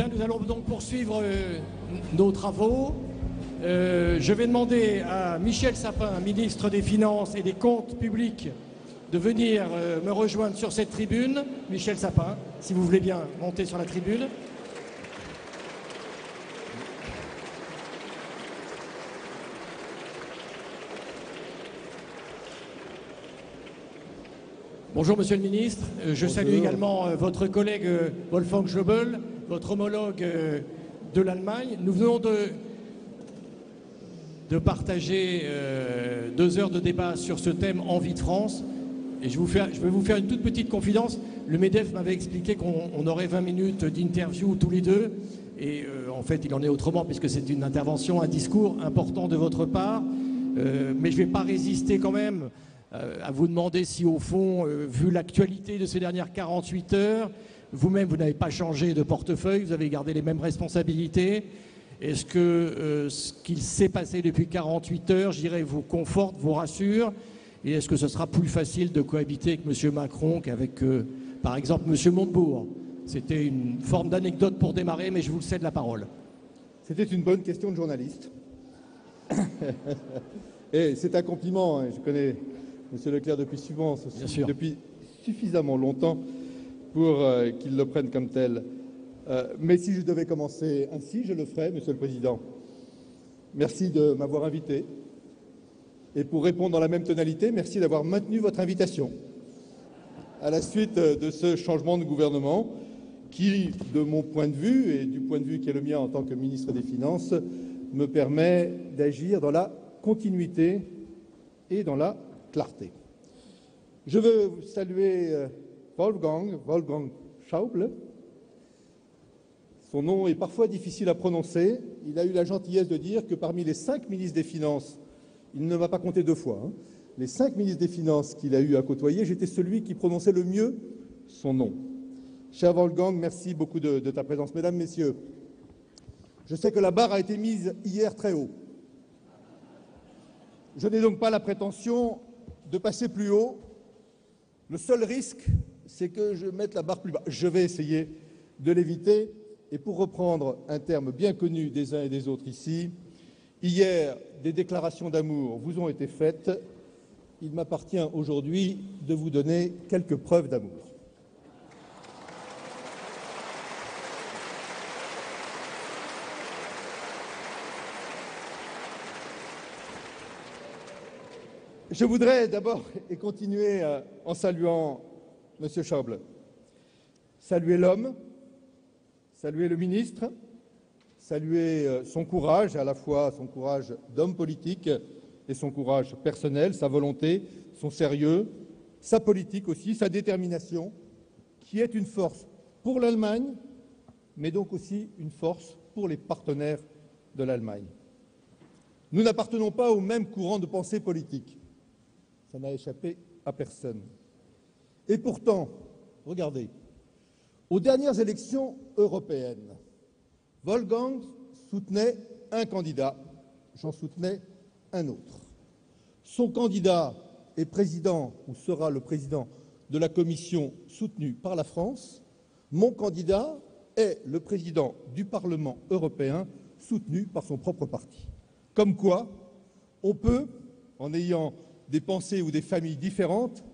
Bien, nous allons donc poursuivre nos travaux. Je vais demander à Michel Sapin, ministre des Finances et des Comptes publics, de venir me rejoindre sur cette tribune. Michel Sapin, si vous voulez bien monter sur la tribune. Bonjour Monsieur le Ministre, je salue également votre collègue Wolfgang Schäuble, votre homologue de l'Allemagne. Nous venons de partager 2 heures de débat sur ce thème Envie de France. Et je vais vous faire une toute petite confidence. Le MEDEF m'avait expliqué qu'on aurait 20 minutes d'interview tous les deux. Et en fait, il en est autrement puisque c'est une intervention, un discours important de votre part. Mais je ne vais pas résister quand même à vous demander si au fond, vu l'actualité de ces dernières 48 heures, vous-même, vous n'avez pas changé de portefeuille, vous avez gardé les mêmes responsabilités. Est-ce que ce qu'il s'est passé depuis 48 heures, je dirais, vous conforte, vous rassure? Et est-ce que ce sera plus facile de cohabiter avec M. Macron qu'avec, par exemple, M. Montebourg? C'était une forme d'anecdote pour démarrer, mais je vous cède la parole. C'était une bonne question de journaliste. Et c'est un compliment, hein. Je connais M. Leclerc depuis suffisamment longtemps pour qu'il le prenne comme tel. Mais si je devais commencer ainsi, je le ferais, Monsieur le Président. Merci de m'avoir invité. Et pour répondre dans la même tonalité, merci d'avoir maintenu votre invitation à la suite de ce changement de gouvernement qui, de mon point de vue et du point de vue qui est le mien en tant que ministre des Finances, me permet d'agir dans la continuité et dans la clarté. Je veux saluer Wolfgang Schäuble. Son nom est parfois difficile à prononcer. Il a eu la gentillesse de dire que parmi les 5 ministres des Finances, il ne m'a pas compté 2 fois, hein, les 5 ministres des Finances qu'il a eu à côtoyer, j'étais celui qui prononçait le mieux son nom. Cher Wolfgang, merci beaucoup de ta présence. Mesdames, Messieurs, je sais que la barre a été mise hier très haut. Je n'ai donc pas la prétention de passer plus haut. Le seul risque, c'est que je mette la barre plus bas. Je vais essayer de l'éviter. Et pour reprendre un terme bien connu des uns et des autres ici, hier, des déclarations d'amour vous ont été faites. Il m'appartient aujourd'hui de vous donner quelques preuves d'amour. Je voudrais d'abord et continuer en saluant M. Schäuble. Saluer l'homme, saluer le ministre, saluer son courage, à la fois son courage d'homme politique et son courage personnel, sa volonté, son sérieux, sa politique aussi, sa détermination, qui est une force pour l'Allemagne, mais donc aussi une force pour les partenaires de l'Allemagne. Nous n'appartenons pas au même courant de pensée politique. Ça n'a échappé à personne. Et pourtant, regardez, aux dernières élections européennes, Wolfgang soutenait un candidat, j'en soutenais un autre. Son candidat est président ou sera le président de la commission soutenue par la France. Mon candidat est le président du Parlement européen soutenu par son propre parti. Comme quoi, on peut, en ayant des pensées ou des familles différentes,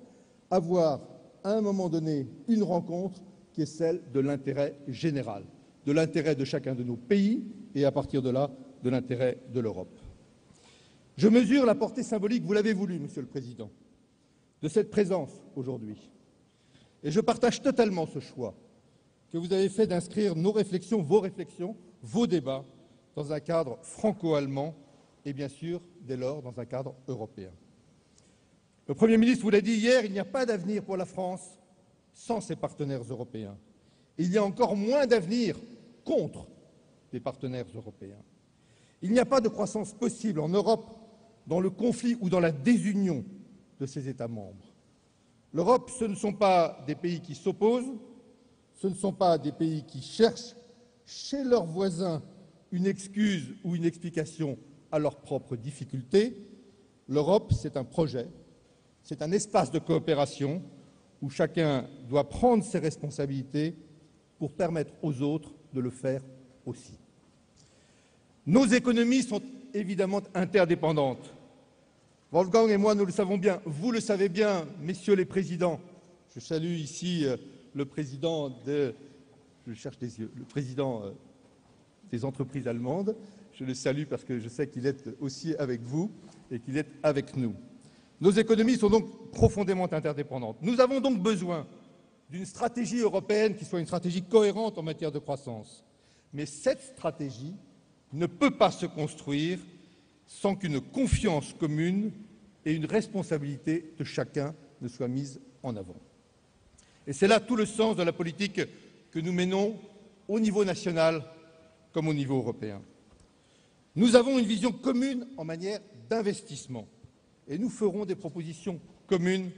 avoir à un moment donné une rencontre qui est celle de l'intérêt général, de l'intérêt de chacun de nos pays et à partir de là, de l'intérêt de l'Europe. Je mesure la portée symbolique, vous l'avez voulu, Monsieur le Président, de cette présence aujourd'hui. Et je partage totalement ce choix que vous avez fait d'inscrire nos réflexions, vos débats, dans un cadre franco-allemand et bien sûr, dès lors, dans un cadre européen. Le Premier ministre vous l'a dit hier, il n'y a pas d'avenir pour la France sans ses partenaires européens. Il y a encore moins d'avenir contre les partenaires européens. Il n'y a pas de croissance possible en Europe dans le conflit ou dans la désunion de ses États membres. L'Europe, ce ne sont pas des pays qui s'opposent, ce ne sont pas des pays qui cherchent chez leurs voisins une excuse ou une explication à leurs propres difficultés. L'Europe, c'est un projet, c'est un espace de coopération où chacun doit prendre ses responsabilités pour permettre aux autres de le faire aussi. Nos économies sont évidemment interdépendantes. Wolfgang et moi, nous le savons bien. Vous le savez bien, messieurs les présidents. Je salue ici le président des entreprises allemandes. Je le salue parce que je sais qu'il est aussi avec vous et qu'il est avec nous. Nos économies sont donc profondément interdépendantes. Nous avons donc besoin d'une stratégie européenne qui soit une stratégie cohérente en matière de croissance. Mais cette stratégie ne peut pas se construire sans qu'une confiance commune et une responsabilité de chacun ne soient mises en avant. Et c'est là tout le sens de la politique que nous menons au niveau national comme au niveau européen. Nous avons une vision commune en matière d'investissement et nous ferons des propositions communes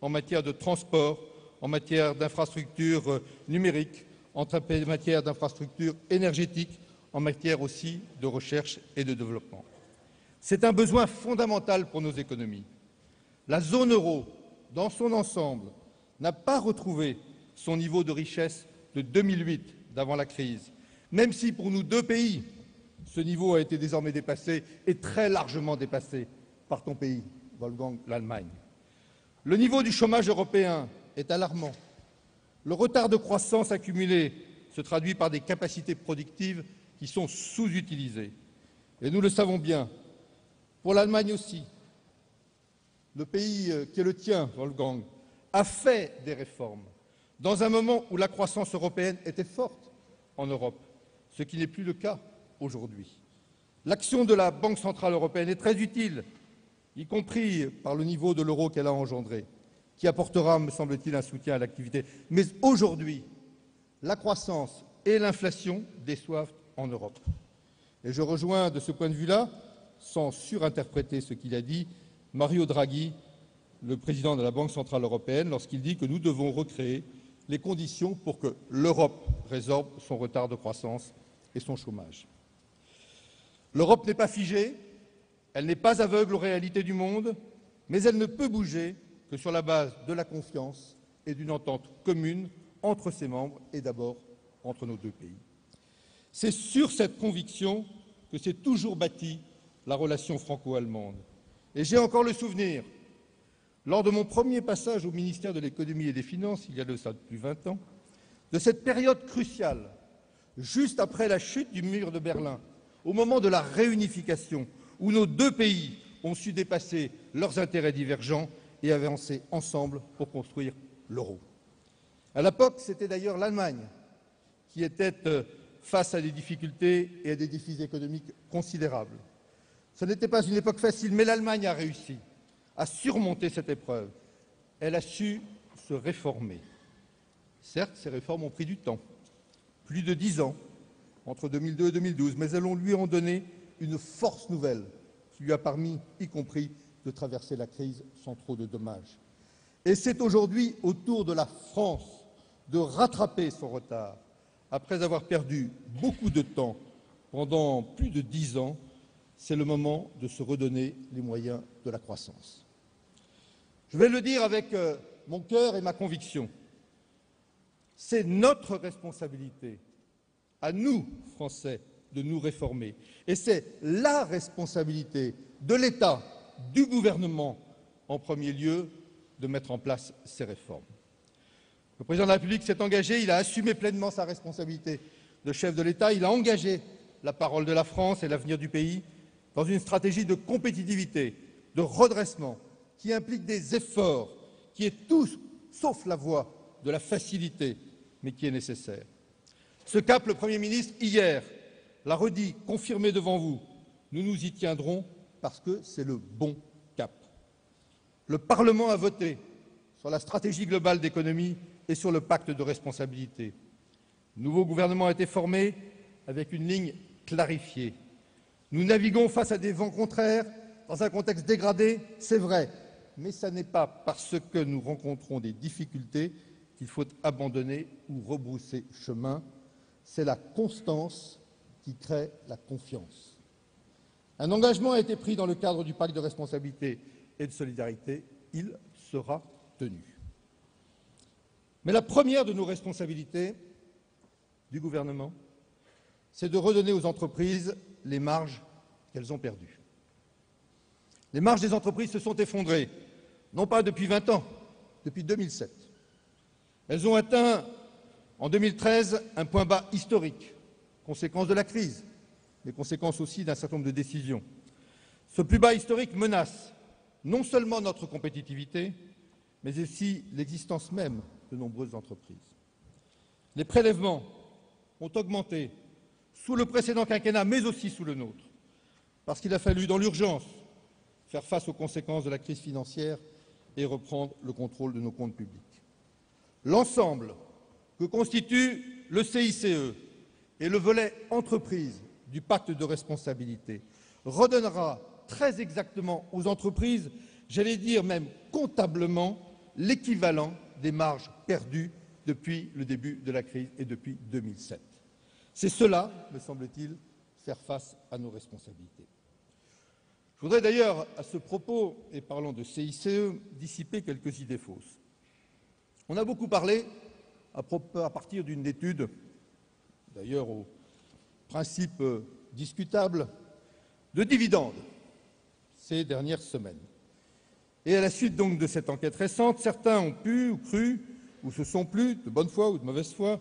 en matière de transport, en matière d'infrastructures numériques, en matière d'infrastructures énergétiques, en matière aussi de recherche et de développement. C'est un besoin fondamental pour nos économies. La zone euro, dans son ensemble, n'a pas retrouvé son niveau de richesse de 2008, d'avant la crise, même si pour nous deux pays, ce niveau a été désormais dépassé et très largement dépassé par ton pays, Wolfgang, l'Allemagne. Le niveau du chômage européen est alarmant. Le retard de croissance accumulé se traduit par des capacités productives qui sont sous-utilisées. Et nous le savons bien, pour l'Allemagne aussi, le pays qui est le tien, Wolfgang, a fait des réformes dans un moment où la croissance européenne était forte en Europe, ce qui n'est plus le cas aujourd'hui. L'action de la Banque centrale européenne est très utile, y compris par le niveau de l'euro qu'elle a engendré, qui apportera, me semble-t-il, un soutien à l'activité. Mais aujourd'hui, la croissance et l'inflation déçoivent en Europe. Et je rejoins de ce point de vue-là, sans surinterpréter ce qu'il a dit, Mario Draghi, le président de la Banque centrale européenne, lorsqu'il dit que nous devons recréer les conditions pour que l'Europe résorbe son retard de croissance et son chômage. L'Europe n'est pas figée, elle n'est pas aveugle aux réalités du monde, mais elle ne peut bouger que sur la base de la confiance et d'une entente commune entre ses membres et d'abord entre nos deux pays. C'est sur cette conviction que s'est toujours bâtie la relation franco-allemande. Et j'ai encore le souvenir, lors de mon premier passage au ministère de l'Économie et des Finances, il y a de ça depuis 20 ans, de cette période cruciale, juste après la chute du mur de Berlin, au moment de la réunification, où nos deux pays ont su dépasser leurs intérêts divergents et avancer ensemble pour construire l'euro. À l'époque, c'était d'ailleurs l'Allemagne qui était face à des difficultés et à des défis économiques considérables. Ce n'était pas une époque facile, mais l'Allemagne a réussi à surmonter cette épreuve. Elle a su se réformer. Certes, ces réformes ont pris du temps, plus de 10 ans, entre 2002 et 2012, mais elles lui ont donné une force nouvelle qui lui a permis, y compris, de traverser la crise sans trop de dommages. Et c'est aujourd'hui au tour de la France de rattraper son retard, après avoir perdu beaucoup de temps pendant plus de 10 ans. C'est le moment de se redonner les moyens de la croissance. Je vais le dire avec mon cœur et ma conviction. C'est notre responsabilité, à nous, Français, de nous réformer. Et c'est la responsabilité de l'État, du gouvernement, en premier lieu, de mettre en place ces réformes. Le président de la République s'est engagé, il a assumé pleinement sa responsabilité de chef de l'État, il a engagé la parole de la France et l'avenir du pays dans une stratégie de compétitivité, de redressement, qui implique des efforts, qui est tout sauf la voie de la facilité, mais qui est nécessaire. Ce cap, le Premier ministre, hier, l'a redit, confirmé devant vous. Nous nous y tiendrons parce que c'est le bon cap. Le Parlement a voté sur la stratégie globale d'économie et sur le pacte de responsabilité. Le nouveau gouvernement a été formé avec une ligne clarifiée. Nous naviguons face à des vents contraires, dans un contexte dégradé, c'est vrai, mais ce n'est pas parce que nous rencontrons des difficultés qu'il faut abandonner ou rebrousser chemin. C'est la constance qui crée la confiance. Un engagement a été pris dans le cadre du pacte de responsabilité et de solidarité. Il sera tenu. Mais la première de nos responsabilités du gouvernement, c'est de redonner aux entreprises les marges qu'elles ont perdues. Les marges des entreprises se sont effondrées, non pas depuis 20 ans, depuis 2007. Elles ont atteint, en 2013, un point bas historique, conséquence de la crise, mais conséquence aussi d'un certain nombre de décisions. Ce plus bas historique menace non seulement notre compétitivité, mais aussi l'existence même de nombreuses entreprises. Les prélèvements ont augmenté sous le précédent quinquennat, mais aussi sous le nôtre, parce qu'il a fallu, dans l'urgence, faire face aux conséquences de la crise financière et reprendre le contrôle de nos comptes publics. L'ensemble que constitue le CICE et le volet entreprise du pacte de responsabilité redonnera très exactement aux entreprises, j'allais dire même comptablement, l'équivalent des marges perdues depuis le début de la crise et depuis 2007. C'est cela, me semble-t-il, faire face à nos responsabilités. Je voudrais d'ailleurs, à ce propos, et parlant de CICE, dissiper quelques idées fausses. On a beaucoup parlé, à partir d'une étude, d'ailleurs au principe discutable, de dividendes ces dernières semaines. Et à la suite donc de cette enquête récente, certains ont pu ou cru, ou se sont plu, de bonne foi ou de mauvaise foi,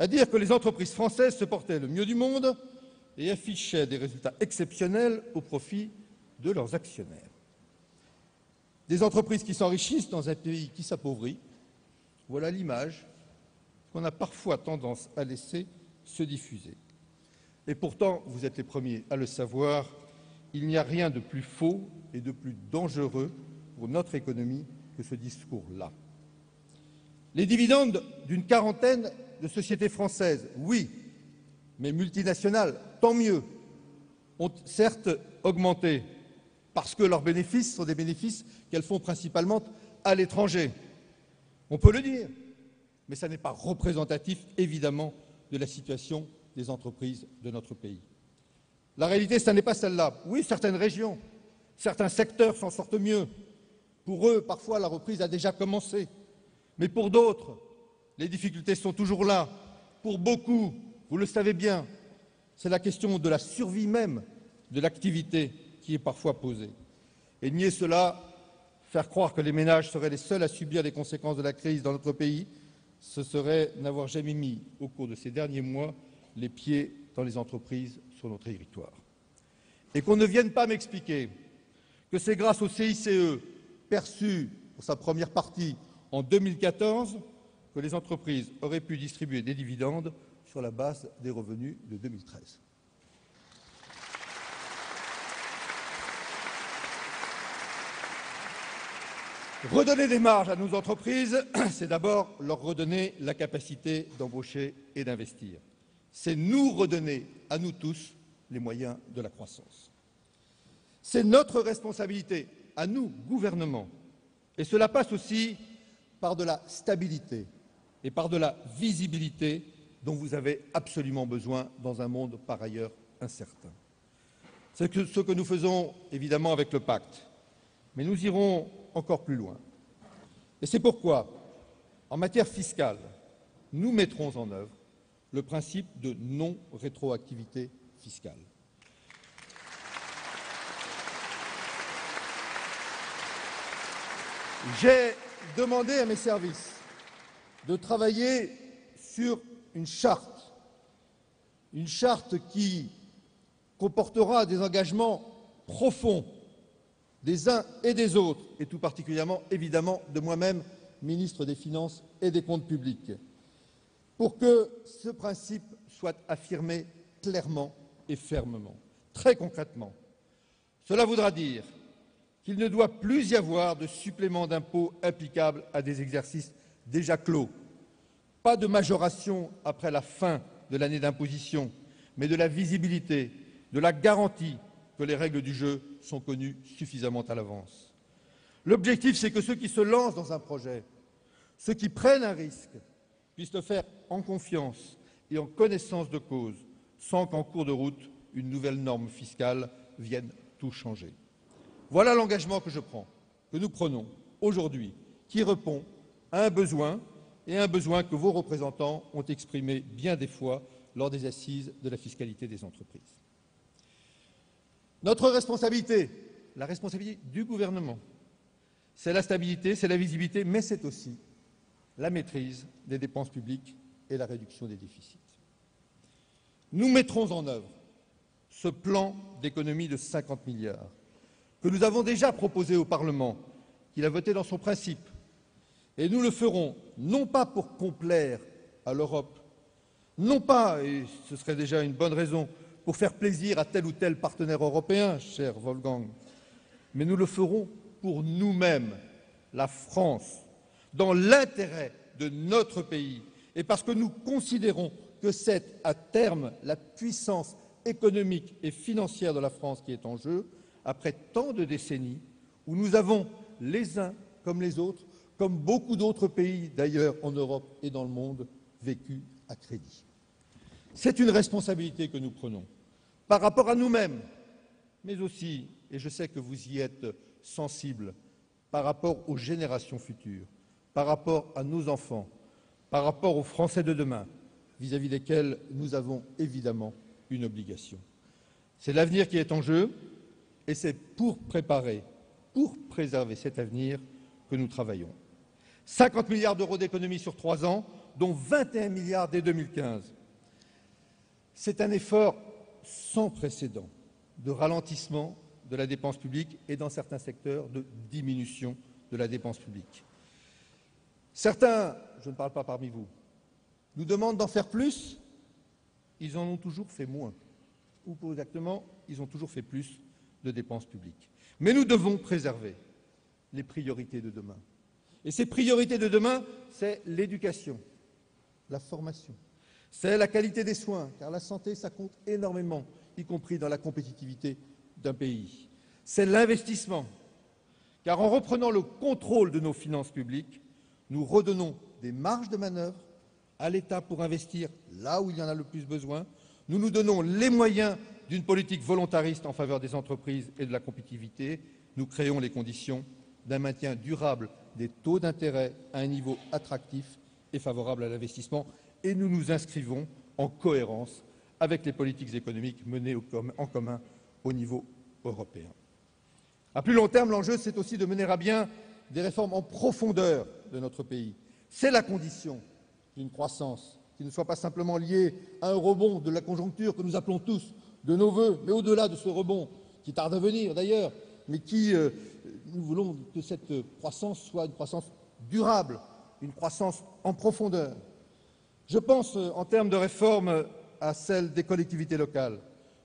à dire que les entreprises françaises se portaient le mieux du monde et affichaient des résultats exceptionnels au profit de leurs actionnaires. Des entreprises qui s'enrichissent dans un pays qui s'appauvrit, voilà l'image qu'on a parfois tendance à laisser se diffuser. Et pourtant, vous êtes les premiers à le savoir, il n'y a rien de plus faux et de plus dangereux pour notre économie que ce discours-là. Les dividendes d'une quarantaine de sociétés françaises, oui, mais multinationales, tant mieux, ont certes augmenté parce que leurs bénéfices sont des bénéfices qu'elles font principalement à l'étranger. On peut le dire, mais ça n'est pas représentatif, évidemment, de la situation des entreprises de notre pays. La réalité, ce n'est pas celle-là. Oui, certaines régions, certains secteurs s'en sortent mieux. Pour eux, parfois, la reprise a déjà commencé. Mais pour d'autres, les difficultés sont toujours là. Pour beaucoup, vous le savez bien, c'est la question de la survie même de l'activité qui est parfois posée. Et nier cela, faire croire que les ménages seraient les seuls à subir les conséquences de la crise dans notre pays, ce serait n'avoir jamais mis, au cours de ces derniers mois, les pieds dans les entreprises sur notre territoire. Et qu'on ne vienne pas m'expliquer que c'est grâce au CICE perçu pour sa première partie en 2014 que les entreprises auraient pu distribuer des dividendes sur la base des revenus de 2013. Redonner des marges à nos entreprises, c'est d'abord leur redonner la capacité d'embaucher et d'investir. C'est nous redonner, à nous tous, les moyens de la croissance. C'est notre responsabilité, à nous, gouvernement. Et cela passe aussi par de la stabilité et par de la visibilité dont vous avez absolument besoin dans un monde par ailleurs incertain. C'est ce que nous faisons évidemment avec le pacte, mais nous irons encore plus loin. Et c'est pourquoi, en matière fiscale, nous mettrons en œuvre le principe de non-rétroactivité fiscale. J'ai demandé à mes services de travailler sur une charte qui comportera des engagements profonds des uns et des autres, et tout particulièrement, évidemment, de moi-même, ministre des Finances et des Comptes publics, pour que ce principe soit affirmé clairement et fermement. Très concrètement, cela voudra dire qu'il ne doit plus y avoir de supplément d'impôt applicable à des exercices déjà clos, pas de majoration après la fin de l'année d'imposition, mais de la visibilité, de la garantie que les règles du jeu sont connues suffisamment à l'avance. L'objectif, c'est que ceux qui se lancent dans un projet, ceux qui prennent un risque, puissent le faire en confiance et en connaissance de cause, sans qu'en cours de route, une nouvelle norme fiscale vienne tout changer. Voilà l'engagement que je prends, que nous prenons aujourd'hui, qui répond à un besoin, et un besoin que vos représentants ont exprimé bien des fois lors des assises de la fiscalité des entreprises. Notre responsabilité, la responsabilité du gouvernement, c'est la stabilité, c'est la visibilité, mais c'est aussi la maîtrise des dépenses publiques et la réduction des déficits. Nous mettrons en œuvre ce plan d'économie de 50 milliards que nous avons déjà proposé au Parlement, qu'il a voté dans son principe. Et nous le ferons non pas pour complaire à l'Europe, non pas, et ce serait déjà une bonne raison, pour faire plaisir à tel ou tel partenaire européen, cher Wolfgang, mais nous le ferons pour nous-mêmes, la France, dans l'intérêt de notre pays, et parce que nous considérons que c'est à terme la puissance économique et financière de la France qui est en jeu, après tant de décennies où nous avons, les uns comme les autres, comme beaucoup d'autres pays d'ailleurs en Europe et dans le monde, vécu à crédit. C'est une responsabilité que nous prenons par rapport à nous-mêmes, mais aussi, et je sais que vous y êtes sensibles, par rapport aux générations futures, par rapport à nos enfants, par rapport aux Français de demain, vis-à-vis desquels nous avons évidemment une obligation. C'est l'avenir qui est en jeu, et c'est pour préparer, pour préserver cet avenir que nous travaillons. 50 milliards d'euros d'économies sur 3 ans, dont 21 milliards dès 2015. C'est un effort sans précédent de ralentissement de la dépense publique et dans certains secteurs de diminution de la dépense publique. Certains, je ne parle pas parmi vous, nous demandent d'en faire plus, ils en ont toujours fait moins. Ou plus exactement, ils ont toujours fait plus de dépenses publiques. Mais nous devons préserver les priorités de demain. Et ces priorités de demain, c'est l'éducation, la formation, c'est la qualité des soins, car la santé, ça compte énormément, y compris dans la compétitivité d'un pays. C'est l'investissement, car en reprenant le contrôle de nos finances publiques, nous redonnons des marges de manœuvre à l'État pour investir là où il y en a le plus besoin. Nous nous donnons les moyens d'une politique volontariste en faveur des entreprises et de la compétitivité. Nous créons les conditions d'un maintien durable des taux d'intérêt à un niveau attractif et favorable à l'investissement. Et nous nous inscrivons en cohérence avec les politiques économiques menées en commun au niveau européen. À plus long terme, l'enjeu, c'est aussi de mener à bien des réformes en profondeur de notre pays. C'est la condition d'une croissance qui ne soit pas simplement liée à un rebond de la conjoncture que nous appelons tous de nos voeux, mais au-delà de ce rebond, qui tarde à venir d'ailleurs, mais qui, nous voulons que cette croissance soit une croissance durable, une croissance en profondeur. Je pense, en termes de réforme, à celle des collectivités locales.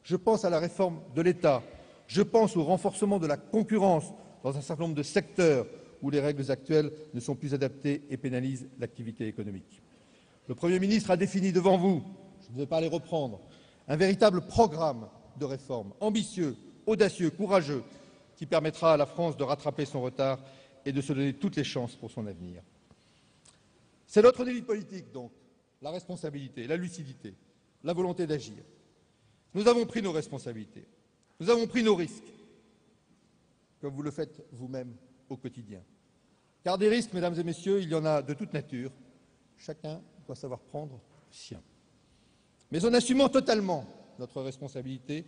Je pense à la réforme de l'État. Je pense au renforcement de la concurrence dans un certain nombre de secteurs où les règles actuelles ne sont plus adaptées et pénalisent l'activité économique. Le Premier ministre a défini devant vous, je ne vais pas les reprendre, un véritable programme de réforme ambitieux, audacieux, courageux, qui permettra à la France de rattraper son retard et de se donner toutes les chances pour son avenir. C'est notre délit politique, donc, la responsabilité, la lucidité, la volonté d'agir. Nous avons pris nos responsabilités, nous avons pris nos risques, comme vous le faites vous-même au quotidien. Car des risques, mesdames et messieurs, il y en a de toute nature. Chacun doit savoir prendre le sien. Mais en assumant totalement notre responsabilité,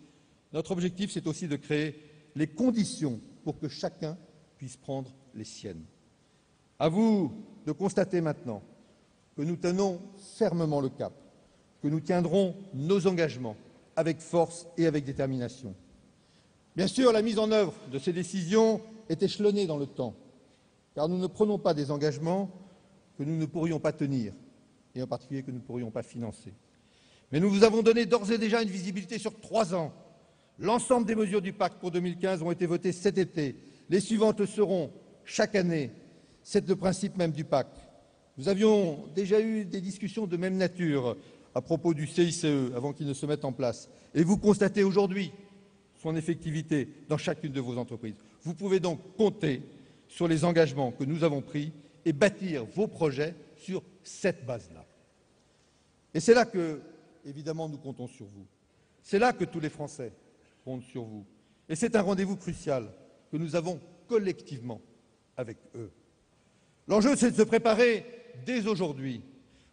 notre objectif, c'est aussi de créer les conditions pour que chacun puisse prendre les siennes. À vous de constater maintenant que nous tenons fermement le cap, que nous tiendrons nos engagements avec force et avec détermination. Bien sûr, la mise en œuvre de ces décisions est échelonnée dans le temps, car nous ne prenons pas des engagements que nous ne pourrions pas tenir, et en particulier que nous ne pourrions pas financer. Mais nous vous avons donné d'ores et déjà une visibilité sur 3 ans. L'ensemble des mesures du pacte pour 2015 ont été votées cet été. Les suivantes le seront chaque année. C'est le principe même du pacte. Nous avions déjà eu des discussions de même nature à propos du CICE avant qu'il ne se mette en place. Et vous constatez aujourd'hui son effectivité dans chacune de vos entreprises. Vous pouvez donc compter sur les engagements que nous avons pris et bâtir vos projets sur cette base-là. Et c'est là que, évidemment, nous comptons sur vous. C'est là que tous les Français comptent sur vous. Et c'est un rendez-vous crucial que nous avons collectivement avec eux. L'enjeu, c'est de se préparer dès aujourd'hui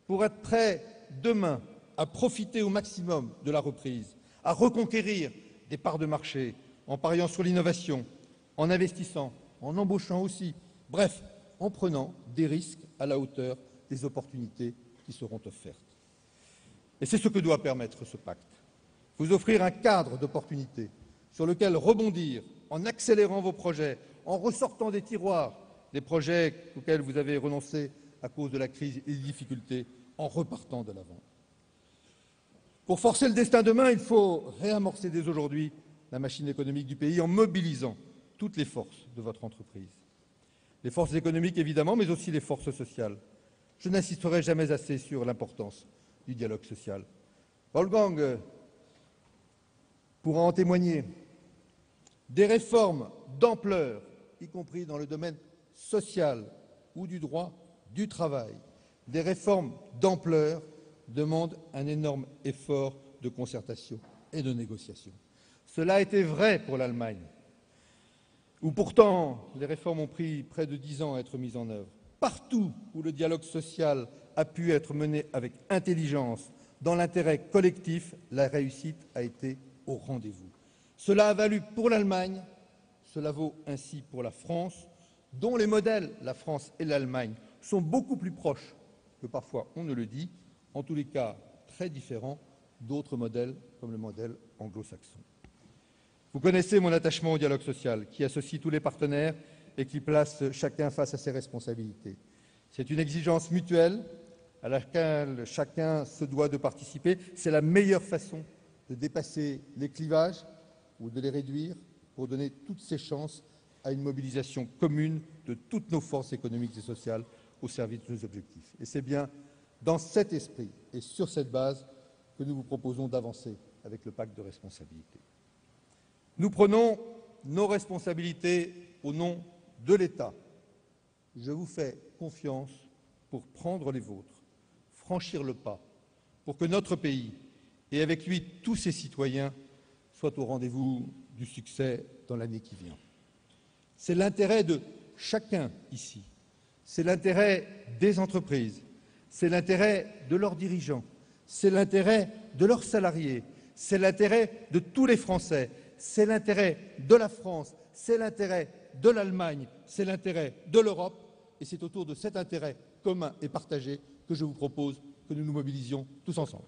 pour être prêt demain à profiter au maximum de la reprise, à reconquérir des parts de marché, en pariant sur l'innovation, en investissant, en embauchant aussi, bref, en prenant des risques à la hauteur des opportunités qui seront offertes. Et c'est ce que doit permettre ce pacte. Vous offrir un cadre d'opportunités sur lequel rebondir en accélérant vos projets, en ressortant des tiroirs des projets auxquels vous avez renoncé à cause de la crise et des difficultés, en repartant de l'avant. Pour forcer le destin demain, il faut réamorcer dès aujourd'hui la machine économique du pays en mobilisant toutes les forces de votre entreprise. Les forces économiques, évidemment, mais aussi les forces sociales. Je n'insisterai jamais assez sur l'importance du dialogue social. Wolfgang pourra en témoigner. Des réformes d'ampleur, y compris dans le domaine social ou du droit du travail, des réformes d'ampleur demandent un énorme effort de concertation et de négociation. Cela a été vrai pour l'Allemagne, où pourtant les réformes ont pris près de 10 ans à être mises en œuvre. Partout où le dialogue social a pu être mené avec intelligence, dans l'intérêt collectif, la réussite a été au rendez-vous. Cela a valu pour l'Allemagne, cela vaut ainsi pour la France, dont les modèles, la France et l'Allemagne, sont beaucoup plus proches que parfois on ne le dit, en tous les cas très différents d'autres modèles comme le modèle anglo-saxon. Vous connaissez mon attachement au dialogue social qui associe tous les partenaires et qui place chacun face à ses responsabilités. C'est une exigence mutuelle à laquelle chacun se doit de participer. C'est la meilleure façon de dépasser les clivages ou de les réduire pour donner toutes ses chances à une mobilisation commune de toutes nos forces économiques et sociales au service de nos objectifs. Et c'est bien dans cet esprit et sur cette base que nous vous proposons d'avancer avec le pacte de responsabilité. Nous prenons nos responsabilités au nom de l'État. Je vous fais confiance pour prendre les vôtres, franchir le pas, pour que notre pays, et avec lui tous ses citoyens, soient au rendez-vous du succès dans l'année qui vient. C'est l'intérêt de chacun ici, c'est l'intérêt des entreprises, c'est l'intérêt de leurs dirigeants, c'est l'intérêt de leurs salariés, c'est l'intérêt de tous les Français, c'est l'intérêt de la France, c'est l'intérêt de l'Allemagne, c'est l'intérêt de l'Europe, et c'est autour de cet intérêt commun et partagé que je vous propose que nous nous mobilisions tous ensemble.